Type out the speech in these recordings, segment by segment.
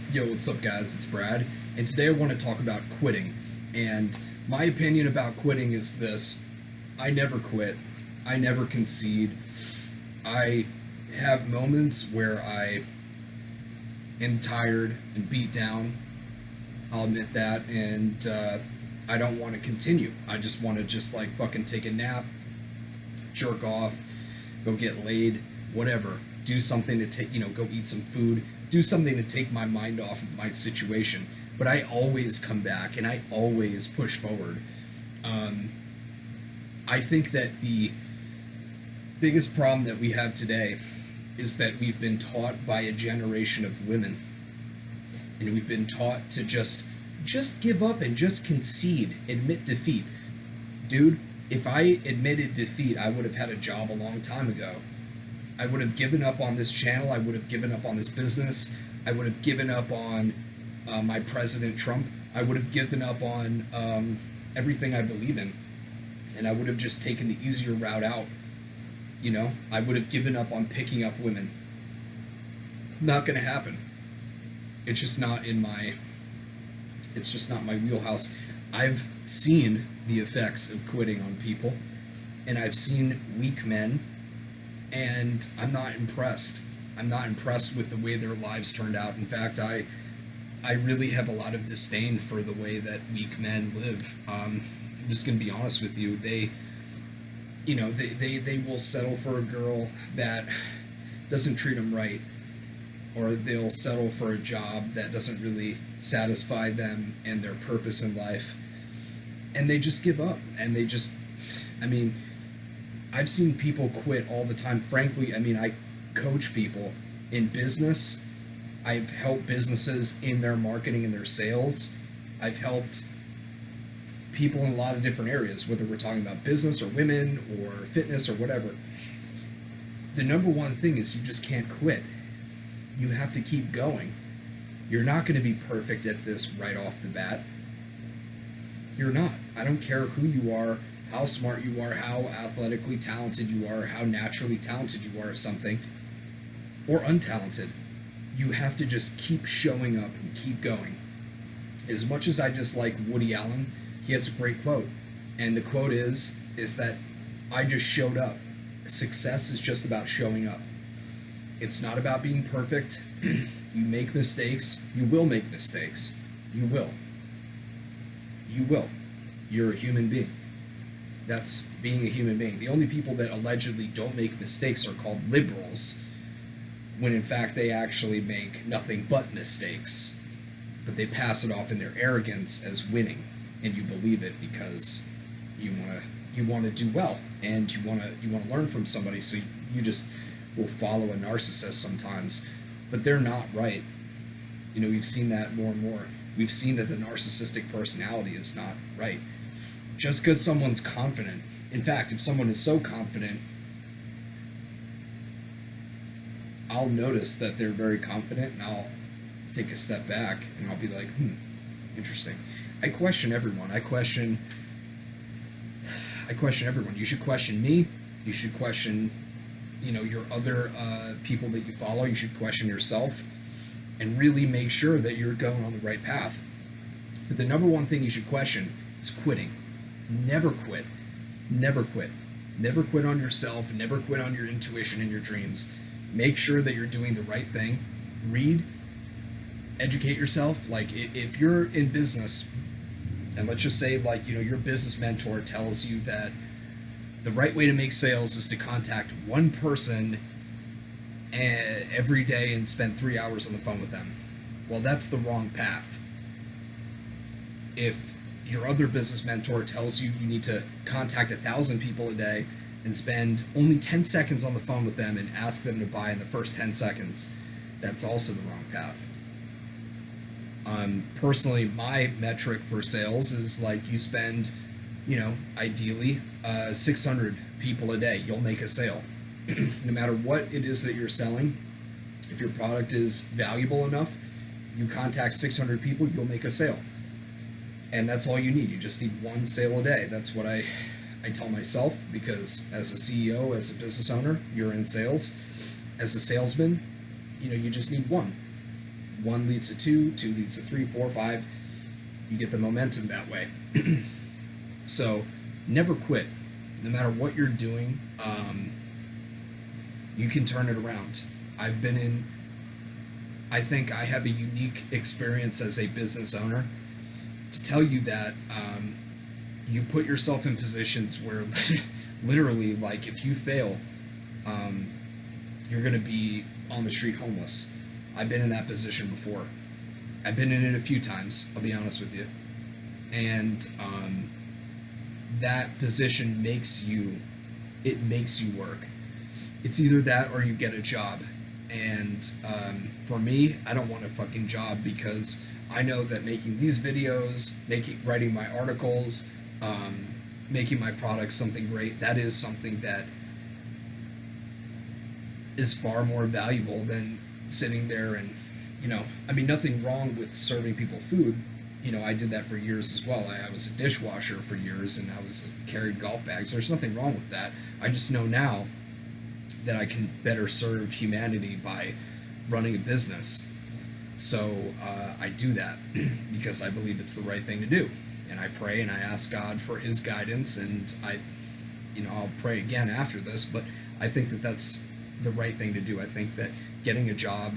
Yo, what's up, guys? It's Brad, and today I want to talk about quitting. And my opinion about quitting is this: I never quit, I never concede. I have moments where I am tired and beat down. I'll admit that, and I don't want to continue. I just want to just like fucking take a nap, jerk off, go get laid, whatever. Do something to take, go eat some food, do something to take my mind off of my situation. But I always come back and I always push forward. Um, I think that the biggest problem that we have today is that we've been taught by a generation of women, and we've been taught to just give up and just concede, admit defeat. Dude, if I admitted defeat, I would have had a job a long time ago. I would have given up on this channel. I would have given up on this business. I would have given up on my President Trump. I would have given up on everything I believe in. And I would have just taken the easier route out. I would have given up on picking up women. Not going to happen. It's just not in my. It's just not my wheelhouse. I've seen the effects of quitting on people, and I've seen weak men, and I'm not impressed. I'm not impressed with the way their lives turned out. In fact, I really have a lot of disdain for the way that weak men live. I'm just gonna be honest with you. They will settle for a girl that doesn't treat them right, or they'll settle for a job that doesn't really satisfy them and their purpose in life, and they just give up. And I mean, I've seen people quit all the time. Frankly, I mean, I coach people in business. I've helped businesses in their marketing and their sales. I've helped people in a lot of different areas, whether we're talking about business or women or fitness or whatever. The number one thing is you just can't quit. You have to keep going. You're not going to be perfect at this right off the bat. You're not. I don't care who you are, how smart you are, how athletically talented you are, how naturally talented you are at something, or untalented. You have to just keep showing up and keep going. As much as I dislike Woody Allen, he has a great quote. And the quote is that I just showed up. Success is just about showing up. It's not about being perfect. You make mistakes. You will make mistakes. You will. You will. You're a human being. That's being a human being. The only people that allegedly don't make mistakes are called liberals, when in fact they actually make nothing but mistakes. But they pass it off in their arrogance as winning, and you believe it because you want to do well, and you want to learn from somebody, so you just will follow a narcissist sometimes. But they're not right. We've seen that more and more. We've seen that the narcissistic personality is not right. Just because someone's confident. In fact, if someone is so confident, I'll notice that they're very confident, and I'll take a step back and I'll be like, interesting. I question everyone. I question everyone. You should question me. You should question, your other people that you follow. You should question yourself and really make sure that you're going on the right path. But the number one thing you should question is quitting. Never quit. Never quit. Never quit on yourself. Never quit on your intuition and your dreams. Make sure that you're doing the right thing. Read. Educate yourself. Like, if you're in business, and let's just say, like, your business mentor tells you that the right way to make sales is to contact one person every day and spend 3 hours on the phone with them. Well, that's the wrong path. If your other business mentor tells you you need to contact 1,000 people a day and spend only 10 seconds on the phone with them and ask them to buy in the first 10 seconds, that's also the wrong path. Personally, my metric for sales is like you spend, ideally 600 people a day, you'll make a sale. No matter what it is that you're selling, if your product is valuable enough, you contact 600 people, you'll make a sale. And that's all you need. You just need one sale a day. That's what I tell myself, because as a CEO, as a business owner, you're in sales. As a salesman, you just need one. one leads to two, two leads to three, four, five. You get the momentum that way. So never quit. No matter what you're doing, you can turn it around. I think I have a unique experience as a business owner to tell you that you put yourself in positions where literally, like, if you fail, you're going to be on the street homeless. I've been in that position before. I've been in it a few times, I'll be honest with you. And that position makes you work. It's either that or you get a job. And for me, I don't want a fucking job, because I know that making these videos, writing my articles, making my products something great, that is something that is far more valuable than sitting there and, I mean, nothing wrong with serving people food. I did that for years as well. I was a dishwasher for years, and I carried golf bags. There's nothing wrong with that. I just know now that I can better serve humanity by running a business. So I do that because I believe it's the right thing to do. And I pray and I ask God for his guidance, and I'll pray again after this, but I think that that's the right thing to do. I think that getting a job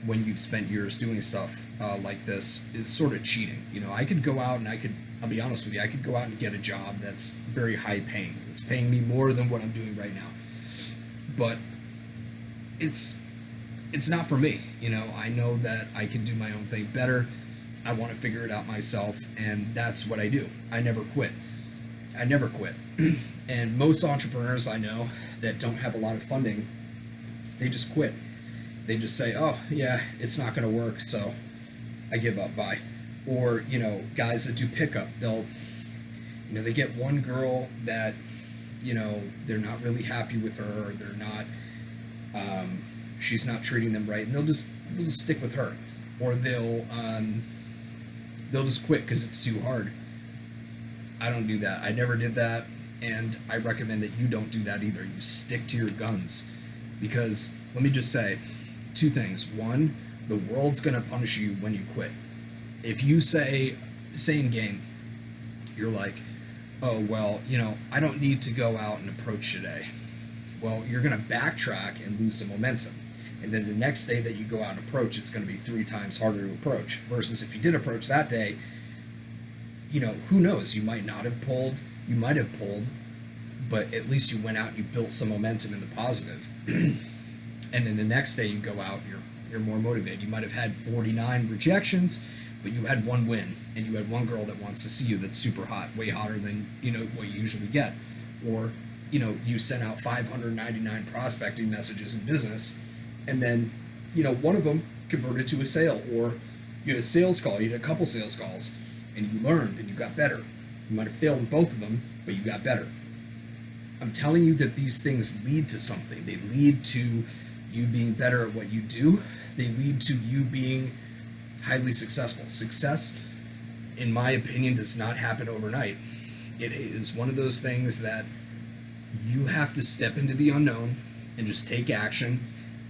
when you've spent years doing stuff like this is sort of cheating. I could go out and I'll be honest with you, I could go out and get a job that's very high paying. It's paying me more than what I'm doing right now. But it's not for me. I know that I can do my own thing better. I want to figure it out myself, and that's what I do. I never quit. And most entrepreneurs I know that don't have a lot of funding, they just quit. They just say, oh yeah, it's not going to work, so I give up, bye. Or, guys that do pickup, they get one girl that, they're not really happy with her, or they're not, she's not treating them right, and they'll just stick with her. Or they'll just quit because it's too hard. I don't do that. I never did that, and I recommend that you don't do that either. You stick to your guns, because let me just say two things. One, the world's going to punish you when you quit. If you say, same game, you're like, oh, well, I don't need to go out and approach today. Well, you're going to backtrack and lose some momentum. And then the next day that you go out and approach, it's going to be 3 times harder to approach. Versus if you did approach that day, who knows? You might not have pulled, you might have pulled, but at least you went out and you built some momentum in the positive. And then the next day you go out, you're more motivated. You might have had 49 rejections, but you had one win, and you had one girl that wants to see you that's super hot, way hotter than what you usually get. Or you sent out 599 prospecting messages in business, and then one of them converted to a sale. Or you had a sales call, you had a couple sales calls, and you learned and you got better. You might have failed in both of them, but you got better. I'm telling you that these things lead to something. They lead to you being better at what you do. They lead to you being highly successful. Success, in my opinion, does not happen overnight. It is one of those things that you have to step into the unknown and just take action,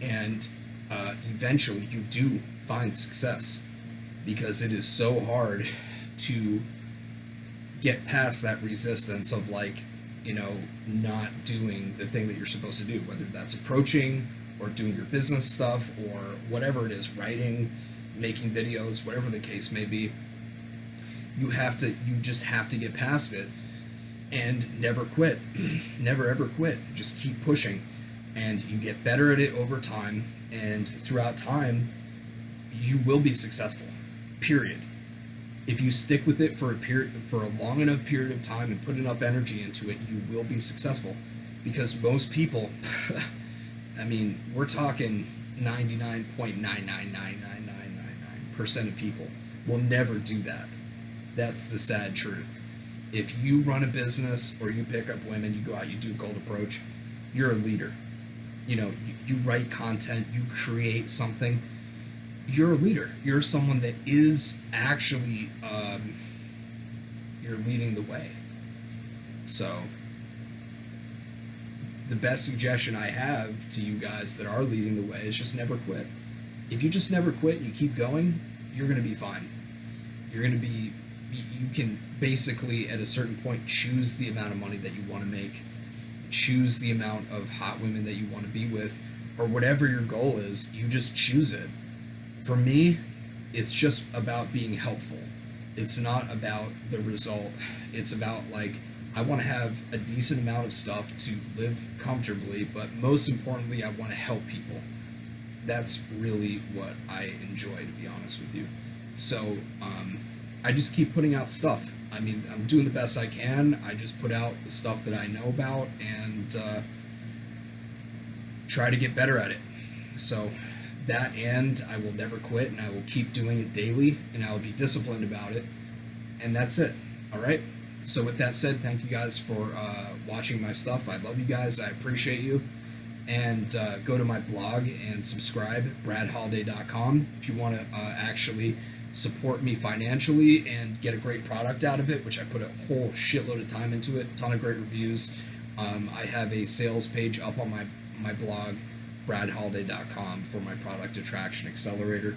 and eventually you do find success, because it is so hard to get past that resistance of not doing the thing that you're supposed to do, whether that's approaching or doing your business stuff or whatever it is, writing, making videos, whatever the case may be. You just have to get past it and never quit. Never ever quit. Just keep pushing, and you get better at it over time, and throughout time you will be successful. Period. If you stick with it for a long enough period of time and put enough energy into it, you will be successful. Because most people, I mean, we're talking 99.9999999% of people will never do that. That's the sad truth. If you run a business or you pick up women, you go out, you do a cold approach, you're a leader. You write content, you create something. You're a leader. You're someone that is actually, you're leading the way. So, the best suggestion I have to you guys that are leading the way is just never quit. if you just never quit and you keep going, you're going to be fine. You're going to be, you can basically at a certain point choose the amount of money that you want to make, choose the amount of hot women that you want to be with, or whatever your goal is, you just choose it. For me, it's just about being helpful. It's not about the result. It's about, like, I want to have a decent amount of stuff to live comfortably, but most importantly, I want to help people. That's really what I enjoy, to be honest with you. So, I just keep putting out stuff. I mean, I'm doing the best I can. I just put out the stuff that I know about and try to get better at it. So, that, and I will never quit, and I will keep doing it daily, and I will be disciplined about it. And that's it. All right? So, with that said, thank you guys for watching my stuff. I love you guys. I appreciate you. And go to my blog and subscribe, bradholiday.com, if you want to actually support me financially and get a great product out of it, which I put a whole shitload of time into it, ton of great reviews. I have a sales page up on my blog, bradholiday.com, for my product attraction accelerator.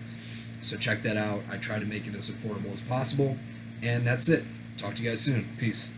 So check that out. I try to make it as affordable as possible. And that's it. Talk to you guys soon. Peace.